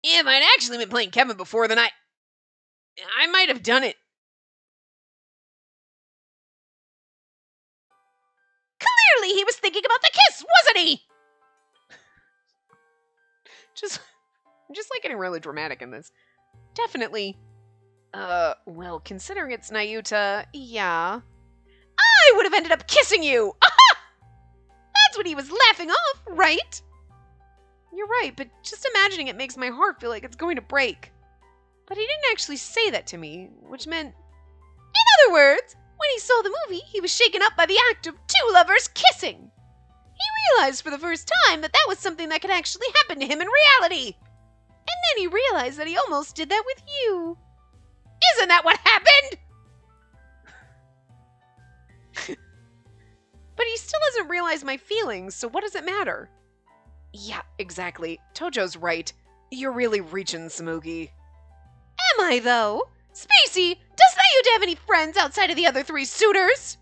If I'd actually been playing Kevin before, then I might have done it. Clearly he was thinking about the kiss, wasn't he? I'm just like getting really dramatic in this. Definitely. Well, considering it's Nayuta, yeah. I would have ended up kissing you! Aha! That's what he was laughing off, right? You're right, but just imagining it makes my heart feel like it's going to break. But he didn't actually say that to me, which meant... In other words, when he saw the movie, he was shaken up by the act of two lovers kissing. He realized for the first time that that was something that could actually happen to him in reality. And then he realized that he almost did that with you. Isn't that what happened? But he still hasn't realized my feelings, so what does it matter? Yeah, exactly. Tojo's right. You're really reaching, Smoogie. Am I, though? Spacey, does Nayuta have any friends outside of the other three suitors?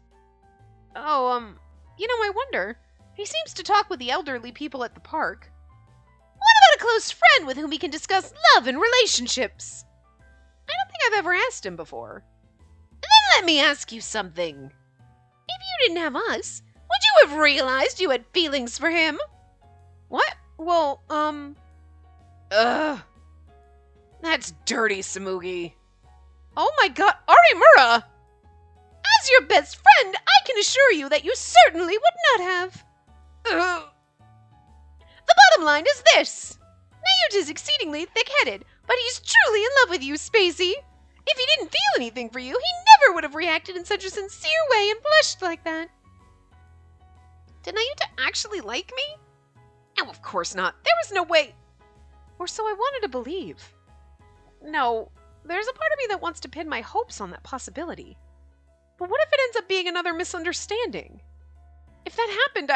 Oh, I wonder. He seems to talk with the elderly people at the park. What about a close friend with whom he can discuss love and relationships? I don't think I've ever asked him before. Then let me ask you something. If you didn't have us, would you have realized you had feelings for him? What? Well, that's dirty, Smoogie. Oh my god, Arimura! As your best friend, I can assure you that you certainly would not have. The bottom line is this. Nayuta's exceedingly thick-headed, but he's truly in love with you, Spacey. If he didn't feel anything for you, he never would have reacted in such a sincere way and blushed like that. Did Nayuta actually like me? Oh, of course not. There was no way. Or so I wanted to believe. No, there's a part of me that wants to pin my hopes on that possibility. But what if it ends up being another misunderstanding? If that happened,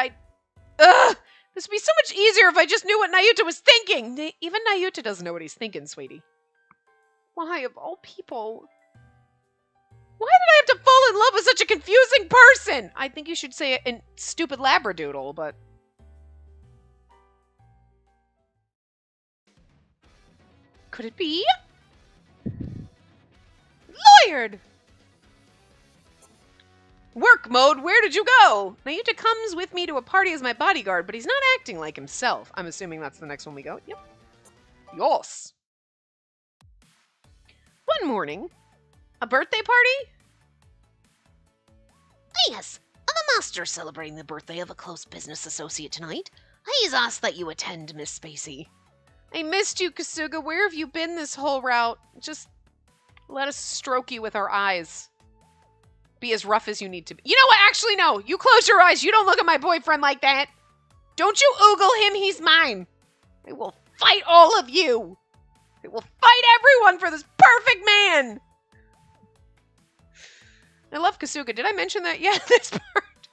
this would be so much easier if I just knew what Nayuta was thinking. Even Nayuta doesn't know what he's thinking, sweetie. Why, of all people... Why did I have to fall in love with such a confusing person? I think you should say it in stupid labradoodle, but... Could it be? Lawyered! Work mode, where did you go? Nayuta comes with me to a party as my bodyguard, but he's not acting like himself. I'm assuming that's the next one we go. Yep. Yos. One morning. A birthday party? Yes, the master's celebrating the birthday of a close business associate tonight. He's asked that you attend, Miss Spacey. I missed you, Kasuga. Where have you been this whole route? Just let us stroke you with our eyes. Be as rough as you need to be. You know what? Actually, no. You close your eyes. You don't look at my boyfriend like that. Don't you oogle him. He's mine. I will fight all of you. I will fight everyone for this perfect man. I love Kasuga. Did I mention that yet? This part.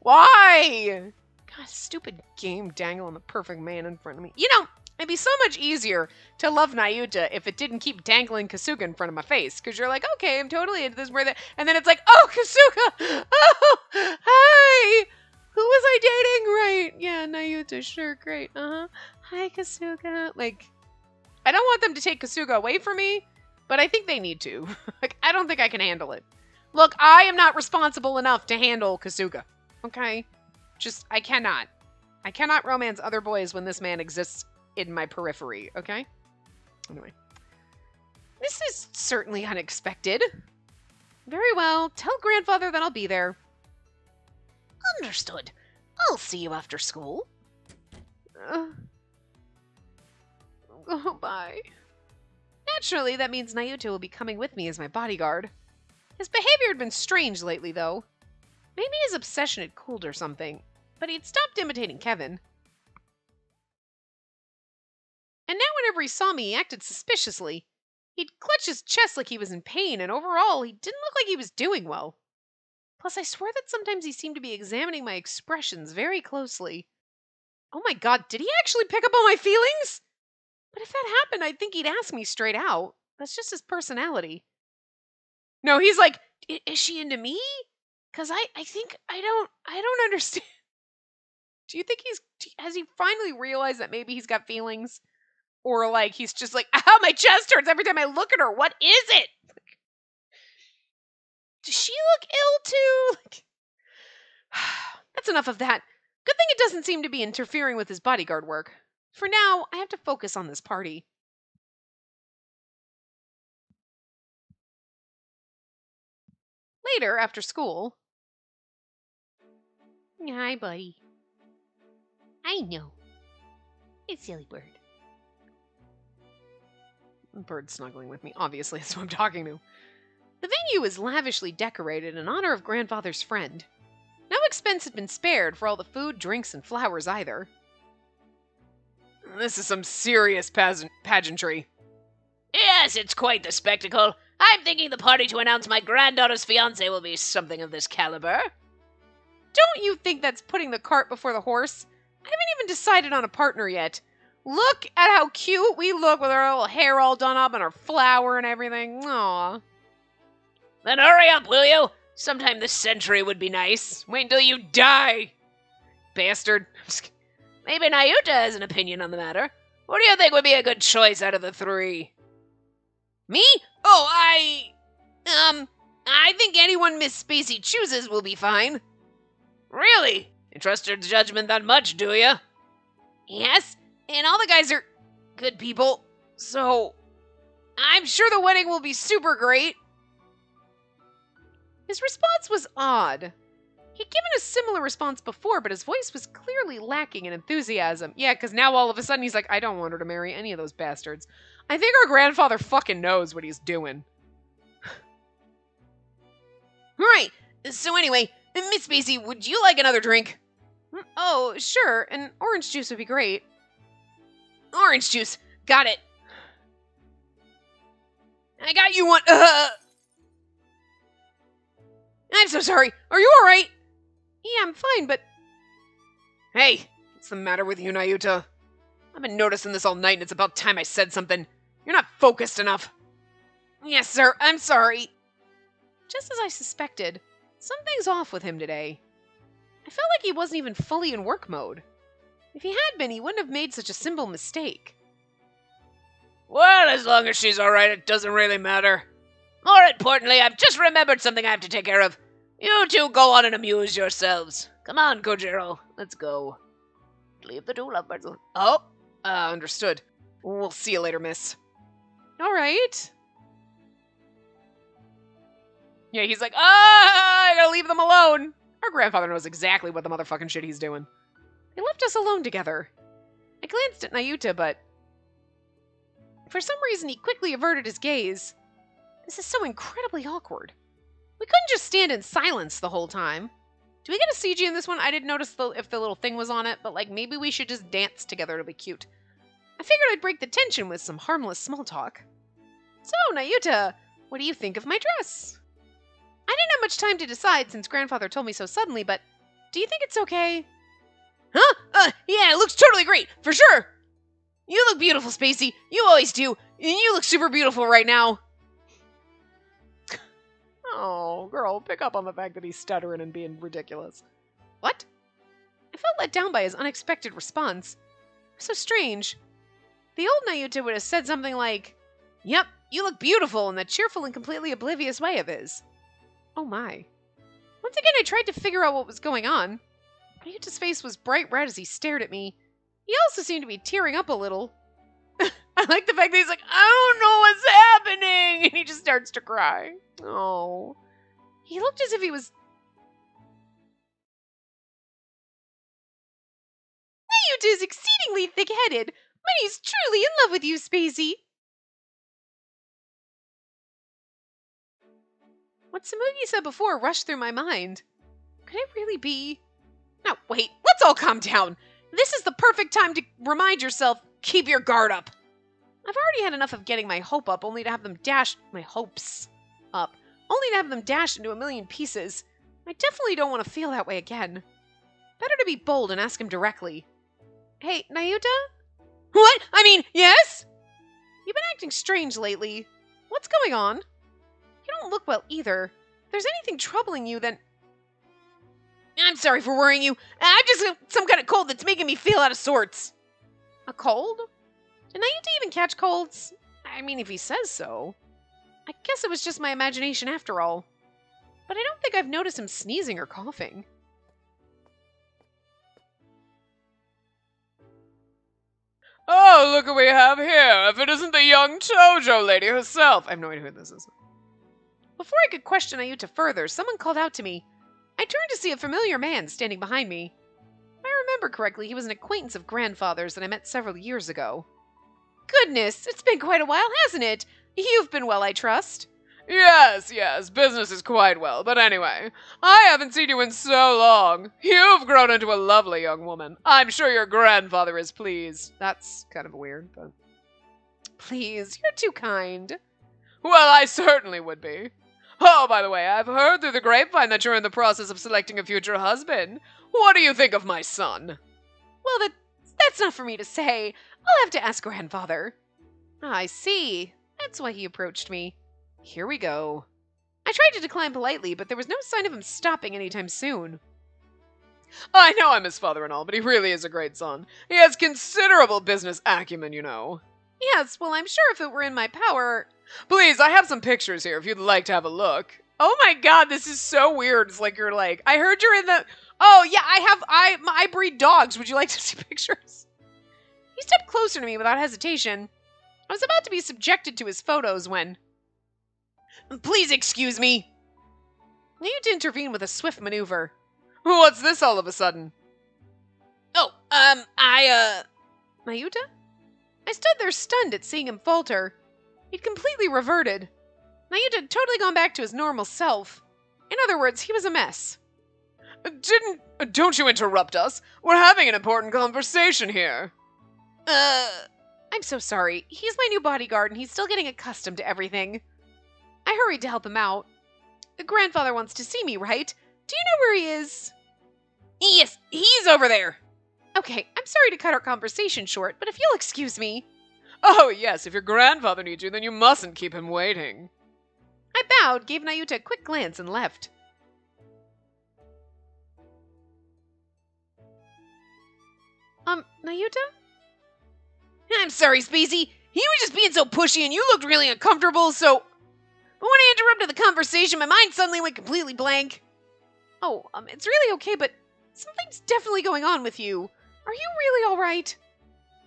Why? God, stupid game dangling the perfect man in front of me. You know, it'd be so much easier to love Nayuta if it didn't keep dangling Kasuga in front of my face. Because you're like, okay, I'm totally into this. And then it's like, oh, Kasuga! Oh, hi! Who was I dating? Right. Yeah, Nayuta. Sure, great. Hi, Kasuga. Like, I don't want them to take Kasuga away from me, but I think they need to. Like, I don't think I can handle it. Look, I am not responsible enough to handle Kasuga. Okay? Just, I cannot. I cannot romance other boys when this man exists in my periphery, okay? Anyway. This is certainly unexpected. Very well. Tell grandfather that I'll be there. Understood. I'll see you after school. Oh, bye. Naturally, that means Nayuta will be coming with me as my bodyguard. His behavior had been strange lately, though. Maybe his obsession had cooled or something, but he'd stopped imitating Kevin. And now whenever he saw me, he acted suspiciously. He'd clutch his chest like he was in pain, and overall, he didn't look like he was doing well. Plus, I swear that sometimes he seemed to be examining my expressions very closely. Oh my god, did he actually pick up on my feelings? But if that happened, I'd think he'd ask me straight out. That's just his personality. No, he's like, is she into me? Because I think, I don't understand. Do you think has he finally realized that maybe he's got feelings? Or like, he's just like, ow, my chest hurts every time I look at her. What is it? Does she look ill too? That's enough of that. Good thing it doesn't seem to be interfering with his bodyguard work. For now, I have to focus on this party. Later, after school. Hi, buddy. I know. It's silly bird. Bird snuggling with me. Obviously, that's who I'm talking to. The venue is lavishly decorated in honor of grandfather's friend. No expense had been spared for all the food, drinks, and flowers either. This is some serious pageantry. Yes, it's quite the spectacle. I'm thinking the party to announce my granddaughter's fiancé will be something of this caliber. Don't you think that's putting the cart before the horse? I haven't even decided on a partner yet. Look at how cute we look with our little hair all done up and our flower and everything. Aww. Then hurry up, will you? Sometime this century would be nice. Wait until you die, bastard. Maybe Nayuta has an opinion on the matter. What do you think would be a good choice out of the three? Me? Oh, I think anyone Miss Spacey chooses will be fine. Really? You trust her judgment that much, do you? Yes, and all the guys are good people, so I'm sure the wedding will be super great. His response was odd. He'd given a similar response before, but his voice was clearly lacking in enthusiasm. Yeah, because now all of a sudden he's like, I don't want her to marry any of those bastards. I think our grandfather fucking knows what he's doing. Right, so anyway, Miss Spacey, would you like another drink? Oh, sure, and orange juice would be great. Orange juice, got it. I got you one. I'm so sorry. Are you alright? Yeah, I'm fine, but... Hey, what's the matter with you, Nayuta? I've been noticing this all night, and it's about time I said something. You're not focused enough. Yes, sir, I'm sorry. Just as I suspected, something's off with him today. I felt like he wasn't even fully in work mode. If he had been, he wouldn't have made such a simple mistake. Well, as long as she's alright, it doesn't really matter. More importantly, I've just remembered something I have to take care of. You two go on and amuse yourselves. Come on, Kojiro. Let's go. Leave the two lovebirds alone. Oh, understood. We'll see you later, miss. Alright. Yeah, he's like, I gotta leave them alone. Our grandfather knows exactly what the motherfucking shit he's doing. They left us alone together. I glanced at Nayuta, but for some reason he quickly averted his gaze. This is so incredibly awkward. We couldn't just stand in silence the whole time. Do we get a CG in this one? I didn't notice if the little thing was on it, but like maybe we should just dance together to be cute. I figured I'd break the tension with some harmless small talk. So, Nayuta, what do you think of my dress? I didn't have much time to decide since grandfather told me so suddenly, but do you think it's okay? Huh? Yeah, it looks totally great, for sure. You look beautiful, Spacey. You always do. And you look super beautiful right now. Oh, girl, pick up on the fact that he's stuttering and being ridiculous. What? I felt let down by his unexpected response. So strange. The old Nayuta would have said something like, Yep, you look beautiful, in that cheerful and completely oblivious way of his. Oh my. Once again, I tried to figure out what was going on. Nayuta's face was bright red as he stared at me. He also seemed to be tearing up a little. I like the fact that he's like, I don't know what's happening, and he just starts to cry. Oh. He looked as if he was... Nayuta is exceedingly thick-headed, but he's truly in love with you, Spacey. What Samugi said before rushed through my mind. Could it really be? No, wait, let's all calm down. This is the perfect time to remind yourself, keep your guard up. I've already had enough of getting my hopes up, only to have them dashed into a million pieces. I definitely don't want to feel that way again. Better to be bold and ask him directly. Hey, Nayuta? What? I mean, yes? You've been acting strange lately. What's going on? You don't look well either. If there's anything troubling you, then... I'm sorry for worrying you. I've just got some kind of cold that's making me feel out of sorts. A cold? Did Nayuta even catch colds? I mean, if he says so. I guess it was just my imagination after all. but I don't think I've noticed him sneezing or coughing. Oh, look what we have here. If it isn't the young Tojo lady herself. I have no idea who this is. Before I could question Nayuta further, someone called out to me. I turned to see a familiar man standing behind me. If I remember correctly, he was an acquaintance of grandfather's that I met several years ago. Goodness, it's been quite a while, hasn't it? You've been well, I trust. Yes, business is quite well, but anyway, I haven't seen you in so long. You've grown into a lovely young woman. I'm sure your grandfather is pleased. That's kind of weird, but... Please, you're too kind. Well, I certainly would be. Oh, by the way, I've heard through the grapevine that you're in the process of selecting a future husband. What do you think of my son? Well, that's not for me to say. I'll have to ask grandfather. I see. That's why he approached me. Here we go. I tried to decline politely, but there was no sign of him stopping anytime soon. I know I'm his father and all, but he really is a great son. He has considerable business acumen, you know. Yes, well, I'm sure if it were in my power... Please, I have some pictures here if you'd like to have a look. Oh my god, this is so weird. It's like you're like, I heard you're in the... Oh, yeah, I breed dogs. Would you like to see pictures? He stepped closer to me without hesitation. I was about to be subjected to his photos when... Please excuse me. Nayuta intervened with a swift maneuver. What's this all of a sudden? Oh, Nayuta? I stood there stunned at seeing him falter. He'd completely reverted. Nayuta had totally gone back to his normal self. In other words, he was a mess. Don't you interrupt us. We're having an important conversation here. I'm so sorry. He's my new bodyguard and he's still getting accustomed to everything. I hurried to help him out. The grandfather wants to see me, right? Do you know where he is? Yes, he's over there. Okay, I'm sorry to cut our conversation short, but if you'll excuse me... Oh, yes, if your grandfather needs you, then you mustn't keep him waiting. I bowed, gave Nayuta a quick glance, and left. Nayuta? I'm sorry, Spacey. He was just being so pushy and you looked really uncomfortable, so... But when I interrupted the conversation, my mind suddenly went completely blank. Oh, it's really okay, but something's definitely going on with you. Are you really all right?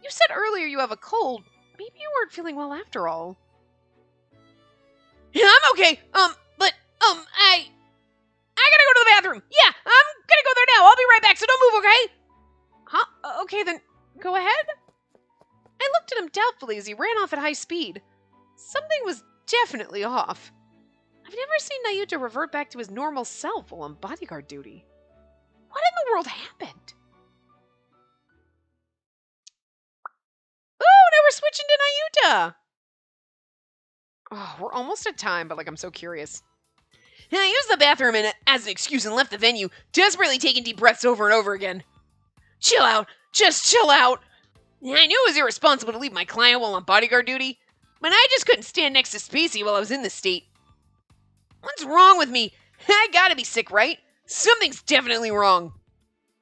You said earlier you have a cold. Maybe you weren't feeling well after all. Yeah, I'm okay. I gotta go to the bathroom. Yeah, I'm gonna go there now. I'll be right back, so don't move, okay? Huh? Okay, then go ahead. I looked at him doubtfully as he ran off at high speed. Something was definitely off. I've never seen Nayuta revert back to his normal self while on bodyguard duty. What in the world happened? Oh, now we're switching to Nayuta! Oh, we're almost at time, but I'm so curious. I used the bathroom as an excuse and left the venue, desperately taking deep breaths over and over again. Chill out. Just chill out. I knew it was irresponsible to leave my client while on bodyguard duty, but I just couldn't stand next to Spacey while I was in this state. What's wrong with me? I gotta be sick, right? Something's definitely wrong.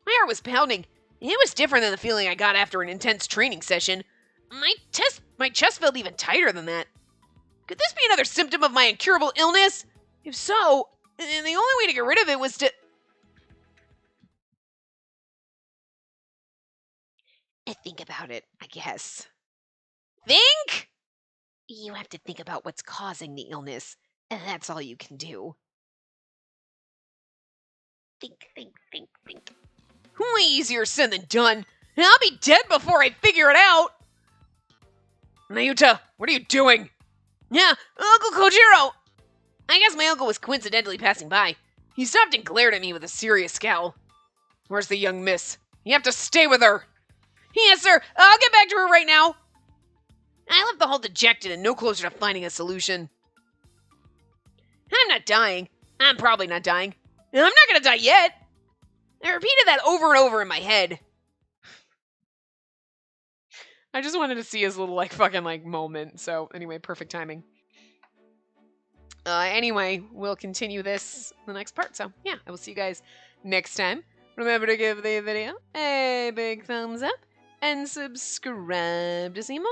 My heart was pounding. It was different than the feeling I got after an intense training session. My chest felt even tighter than that. Could this be another symptom of my incurable illness? If so, then the only way to get rid of it was to... Think about it, I guess. Think? You have to think about what's causing the illness, and that's all you can do. Think. Way easier said than done. And I'll be dead before I figure it out. Nayuta, what are you doing? Yeah, Uncle Kojiro. I guess my uncle was coincidentally passing by. He stopped and glared at me with a serious scowl. Where's the young miss? You have to stay with her. Yes, sir. I'll get back to her right now. I left the hall dejected and no closer to finding a solution. I'm not dying. I'm probably not dying. And I'm not gonna die yet. I repeated that over and over in my head. I just wanted to see his little fucking moment. So anyway, perfect timing. Anyway, we'll continue this in the next part. So yeah, I will see you guys next time. Remember to give the video a big thumbs up and subscribe to see more.